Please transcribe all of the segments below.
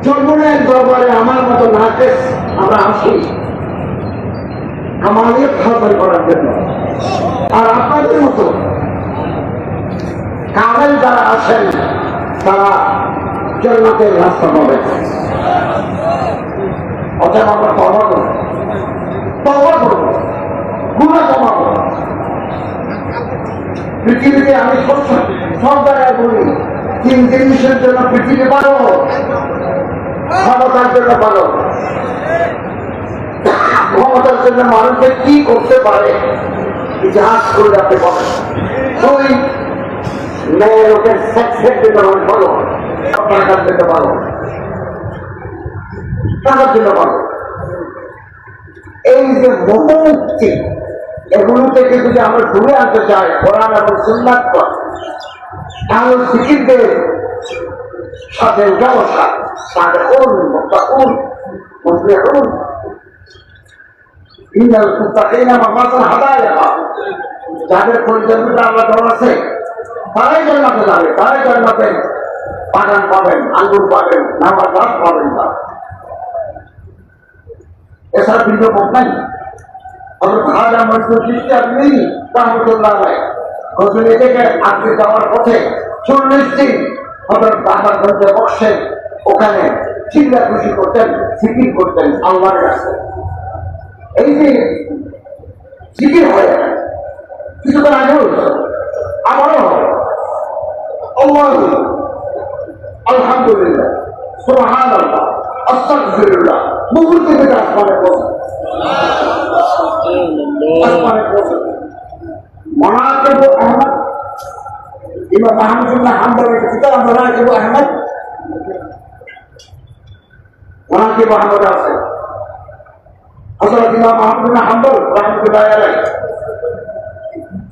যমুনের দরবারে আমার মতো নাকেশ আমরা আসি আমাদের খাবার করার জন্য, আর আপনাদের মতো কামেল যারা আসেন তারা জান্নাতের রাস্তা পাবে। অতএব আমরা তওবা করব, গুনাহ কমাবো। পৃথিবীতে আমি সব জায়গায় বলি, তিন জিনিসের জন্য পৃথিবী ভালো, ক্ষমতার জন্য ভালো। ক্ষমতার জন্য মানুষের কি করতে পারে ইতিহাস করে রাখতে পারে। দুই, মেয়ে লোকের সেক্সের জন্য মানুষ ভালো, টাকার জন্য ভালো, টাকার জন্য ভালো। এই যে মুক্তি, এগুলো থেকে যদি আমরা ঘুরে আনতে চাই কোরআন এবং সুন্নাত পর, তাহলে জিকিরদের সাথে ব্যবসা তাদের যাদের পরিচালনা আল্লাহ আছে তারাই জান্নাতে যাবে, তারাই জান্নাতে বাগান পাবেন, আঙ্গুর পাবেন, নামাজ পাবেন। এছাড়া ভিন্ন পথ নাই। আজকে যাওয়ার পথে 40 দিন বাংলাগঞ্জে বসে ওখানে চিল্লা খুশি করতেন, জিকির করতেন আল্লাহর কাছে। এই যে জিকির হয় কিছুক্ষণ আগেও আমারও হয়, আলহামদুলিল্লাহ, সুবহানাল্লাহ, আস্তাগফিরুল্লাহ, মুহূর্তে থেকে আসমানে পৌঁছে। মানাকিব আহমদ, ইমাম মাহমুদুল্লাহ হাম্বলের কিতাব মানাকিব আহমদ, মানাকিব আহমদ আছে। হযরত ইমাম মাহমুদুল্লাহ হাম্বল রাহমাতুল্লাহ আলাইহি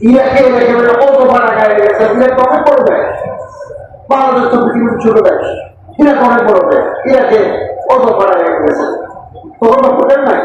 ইরাকে একেবারে কত বড় গায়ে গেছে, ইরাক কবে পড়বে? বাংলাদেশ তো পৃথিবীর ছোট দেশ, ইরাক অনেক বড় দেশ, ইরাকে কত বড় গায়ে গেছে, তখন পড়েন নাই।